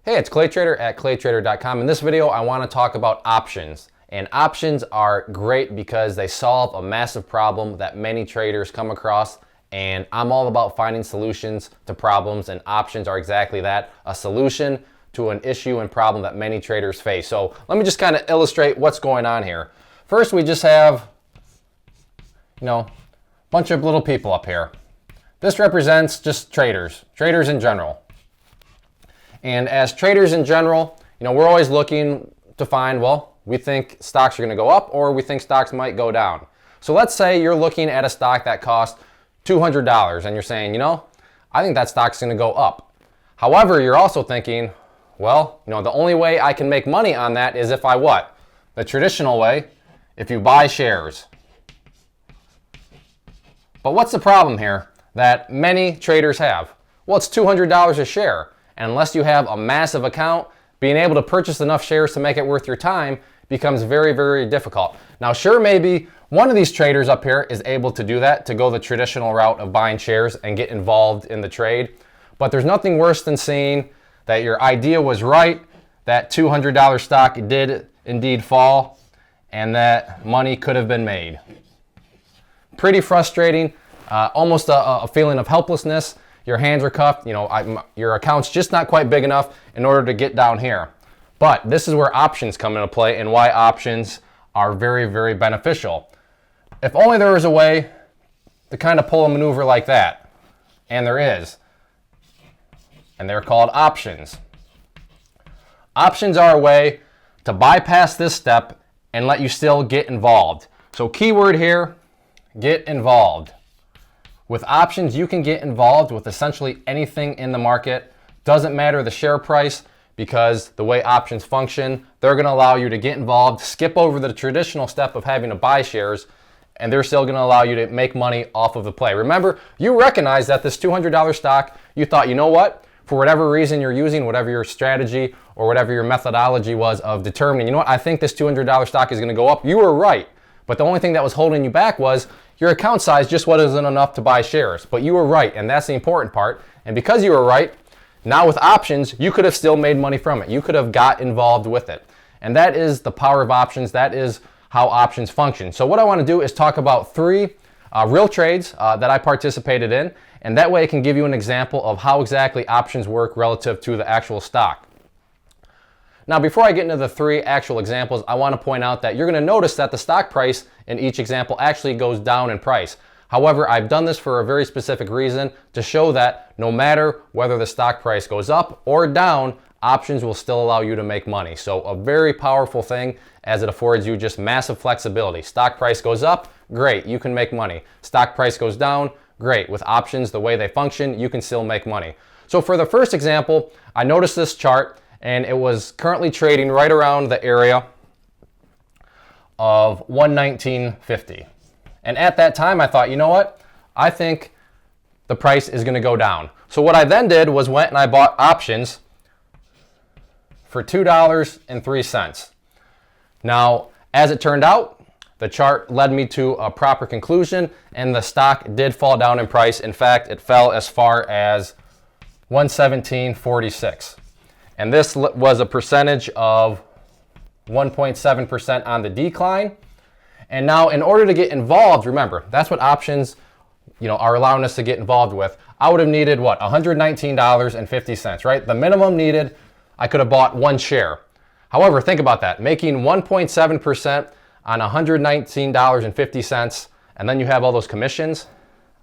Hey, it's Clay Trader at claytrader.com. In this video, I want to talk about options. And options are great because they solve a massive problem that many traders come across. And I'm all about finding solutions to problems, and options are exactly that, a solution to an issue and problem that many traders face. So let me just kind of illustrate what's going on here. First, we just have, a bunch of little people up here. This represents just traders in general. And as traders in general, we're always looking to find, well, we think stocks are going to go up or we think stocks might go down. So let's say you're looking at a stock that costs $200 and you're saying, I think that stock's going to go up. However, you're also thinking, well, the only way I can make money on that is if I what? The traditional way, if you buy shares. But what's the problem here that many traders have? Well, it's $200 a share. And unless you have a massive account, being able to purchase enough shares to make it worth your time becomes very, very difficult. Now, sure, maybe one of these traders up here is able to do that, to go the traditional route of buying shares and get involved in the trade. But there's nothing worse than seeing that your idea was right, that $200 stock did indeed fall, and that money could have been made. Pretty frustrating, almost a feeling of helplessness. Your hands are cuffed, your account's just not quite big enough in order to get down here. But this is where options come into play and why options are very, very beneficial. If only there was a way to kind of pull a maneuver like that. And there is. And they're called options. Options are a way to bypass this step and let you still get involved. So keyword here, get involved. With options, you can get involved with essentially anything in the market. Doesn't matter the share price, because the way options function, they're going to allow you to get involved, skip over the traditional step of having to buy shares, and they're still going to allow you to make money off of the play. Remember, you recognize that this $200 stock, you thought, for whatever reason you're using, whatever your strategy or whatever your methodology was of determining, I think this $200 stock is going to go up. You were right. But the only thing that was holding you back was your account size just wasn't enough to buy shares. But you were right, and that's the important part. And because you were right, now with options, you could have still made money from it. You could have got involved with it. And that is the power of options. That is how options function. So what I want to do is talk about three real trades that I participated in. And that way I can give you an example of how exactly options work relative to the actual stock. Now, before I get into the three actual examples, I want to point out that you're going to notice that the stock price in each example actually goes down in price. However, I've done this for a very specific reason, to show that no matter whether the stock price goes up or down, options will still allow you to make money. So a very powerful thing, as it affords you just massive flexibility. Stock price goes up, great, you can make money. Stock price goes down, great. With options, the way they function, you can still make money. So for the first example, I noticed this chart, and it was currently trading right around the area of 119.50. And at that time, I thought, I think the price is going to go down. So what I then did was went and I bought options for $2.03. Now, as it turned out, the chart led me to a proper conclusion, and the stock did fall down in price. In fact, it fell as far as 117.46. And this was a percentage of 1.7% on the decline. And now, in order to get involved, remember, that's what options, are allowing us to get involved with. I would have needed what? $119.50, right? The minimum needed, I could have bought one share. However, think about that. Making 1.7% on $119.50, and then you have all those commissions.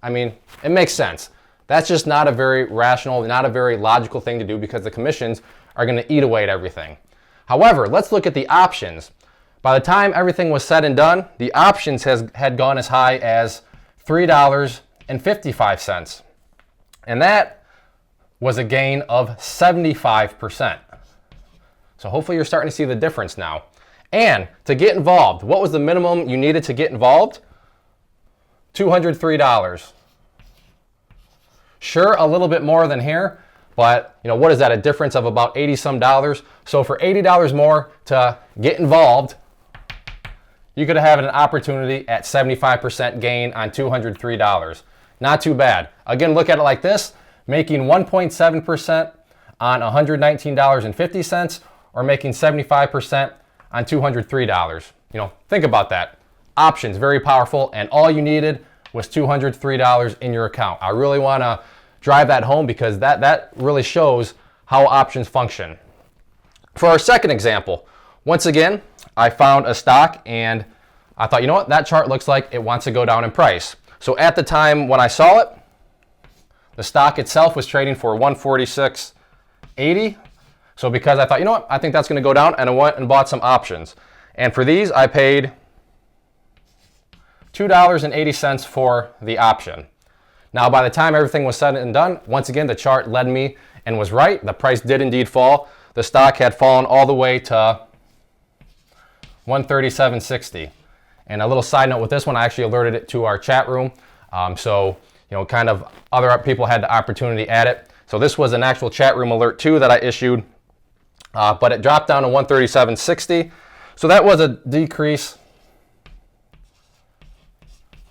It makes sense. That's just not a very rational, not a very logical thing to do, because the commissions are going to eat away at everything. However, let's look at the options. By the time everything was said and done, the options had gone as high as $3.55. And that was a gain of 75%. So hopefully you're starting to see the difference now. And to get involved, what was the minimum you needed to get involved? $203. Sure, a little bit more than here, but what is that, a difference of about 80 some dollars? So for $80 more to get involved, you could have had an opportunity at 75% gain on $203. Not too bad. Again, look at it like this, making 1.7% on $119.50 or making 75% on $203. Think about that. Options, very powerful, and all you needed was $203 in your account. I really want to drive that home because that really shows how options function. For our second example, once again, I found a stock and I thought, you know what, that chart looks like it wants to go down in price. So at the time when I saw it, the stock itself was trading for $146.80. So because I thought, you know what, I think that's going to go down, and I went and bought some options. And for these, I paid $2.80 for the option. Now, by the time everything was said and done, once again, the chart led me and was right. The price did indeed fall. The stock had fallen all the way to $137.60. And a little side note with this one, I actually alerted it to our chat room. So, kind of other people had the opportunity at it. So this was an actual chat room alert too that I issued. But it dropped down to $137.60. So that was a decrease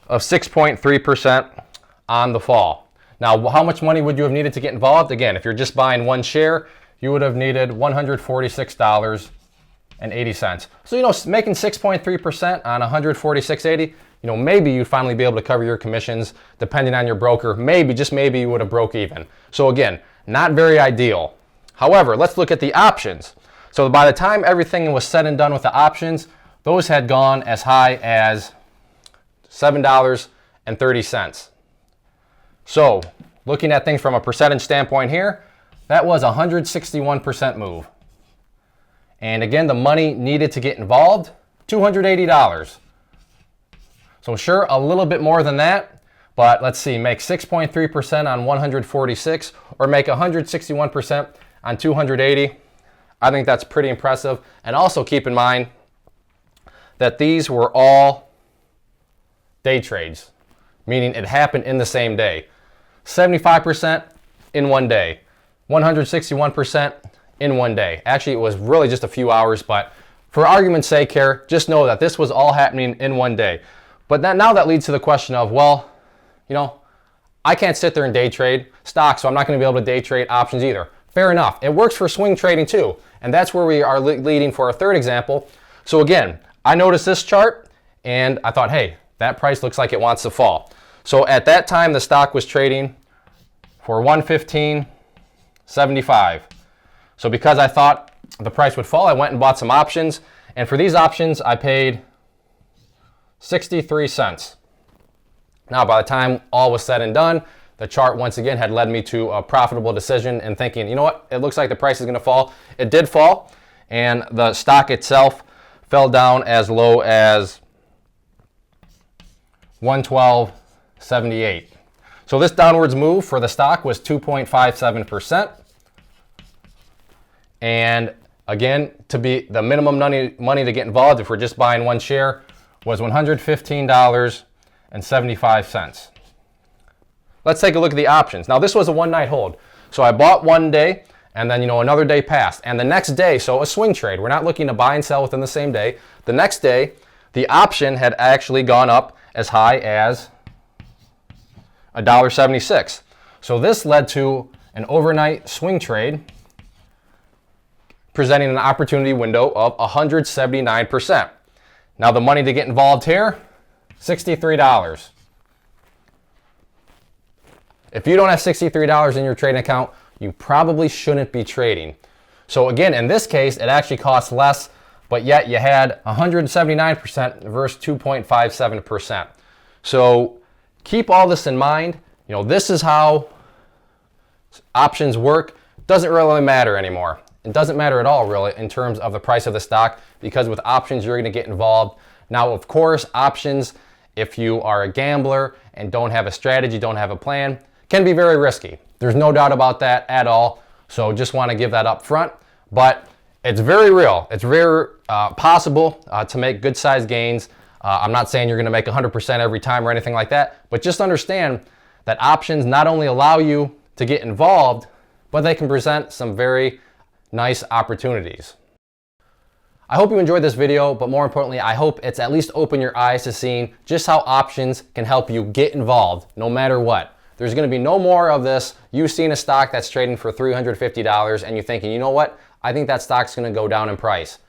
of 6.3% on the fall. Now, how much money would you have needed to get involved? Again, if you're just buying one share, you would have needed $146.80. So, making 6.3% on $146.80, maybe you'd finally be able to cover your commissions, depending on your broker. Maybe, just maybe, you would have broke even. So again, not very ideal. However, let's look at the options. So by the time everything was said and done with the options, those had gone as high as $7.30. So looking at things from a percentage standpoint here, that was a 161% move. And again, the money needed to get involved, $280. So sure, a little bit more than that, but let's see, make 6.3% on 146 or make 161% on 280. I think that's pretty impressive. And also keep in mind that these were all day trades, meaning it happened in the same day. 75% in one day, 161% in one day. Actually, it was really just a few hours, but for argument's sake here, just know that this was all happening in one day. But now that leads to the question of, well, I can't sit there and day trade stocks, so I'm not going to be able to day trade options either. Fair enough. It works for swing trading too. And that's where we are leading for our third example. So again, I noticed this chart and I thought, hey, that price looks like it wants to fall. So at that time, the stock was trading for $115.75. So because I thought the price would fall, I went and bought some options. And for these options, I paid 63 cents. Now, by the time all was said and done, the chart once again had led me to a profitable decision and thinking, you know what, it looks like the price is going to fall. It did fall, and the stock itself fell down as low as $112.78. So this downwards move for the stock was 2.57%. And again, to be the minimum money to get involved if we're just buying one share was $115.75. Let's take a look at the options. Now this was a one-night hold. So I bought one day and then another day passed. And the next day, so a swing trade, we're not looking to buy and sell within the same day. The next day, the option had actually gone up as high as $1.76. So this led to an overnight swing trade presenting an opportunity window of 179%. Now the money to get involved here, $63. If you don't have $63 in your trading account, you probably shouldn't be trading. So again, in this case, it actually costs less, but yet you had 179% versus 2.57%. So keep all this in mind. This is how options work. Doesn't really matter anymore. It doesn't matter at all, really, in terms of the price of the stock, because with options, you're going to get involved. Now, of course, options, if you are a gambler and don't have a strategy, don't have a plan, can be very risky. There's no doubt about that at all. So just want to give that up front. But it's very real. It's very possible to make good sized gains. I'm not saying you're going to make 100% every time or anything like that, but just understand that options not only allow you to get involved, but they can present some very nice opportunities. I hope you enjoyed this video, but more importantly, I hope it's at least opened your eyes to seeing just how options can help you get involved no matter what. There's going to be no more of this. You've seen a stock that's trading for $350 and you're thinking, you know what? I think that stock's going to go down in price.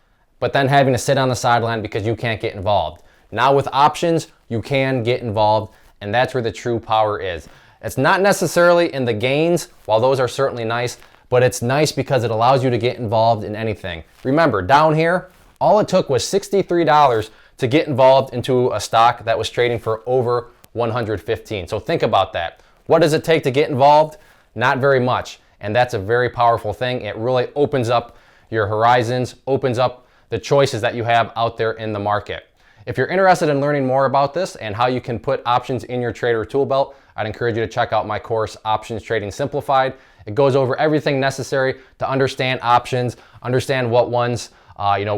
But then having to sit on the sideline because you can't get involved. Now with options, you can get involved, and that's where the true power is. It's not necessarily in the gains, while those are certainly nice, but it's nice because it allows you to get involved in anything. Remember, down here, all it took was $63 to get involved into a stock that was trading for over 115. So think about that. What does it take to get involved? Not very much. And that's a very powerful thing. It really opens up your horizons, opens up the choices that you have out there in the market. If you're interested in learning more about this and how you can put options in your trader tool belt, I'd encourage you to check out my course, Options Trading Simplified. It goes over everything necessary to understand options, understand what ones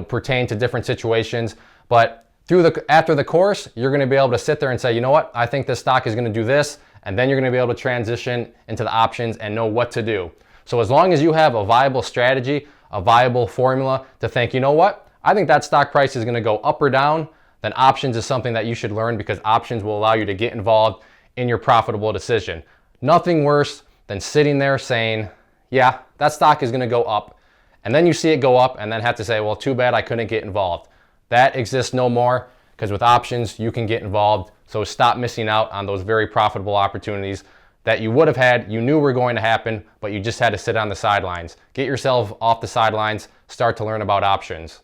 pertain to different situations. But after the course, you're going to be able to sit there and say, you know what, I think this stock is going to do this, and then you're going to be able to transition into the options and know what to do. So as long as you have a viable strategy, a viable formula to think, you know what, I think that stock price is going to go up or down, then options is something that you should learn, because options will allow you to get involved in your profitable decision. Nothing worse than sitting there saying, yeah, that stock is going to go up, and then you see it go up and then have to say, well, too bad I couldn't get involved. That exists no more, because with options you can get involved. So stop missing out on those very profitable opportunities that you would have had, you knew were going to happen, but you just had to sit on the sidelines. Get yourself off the sidelines, start to learn about options.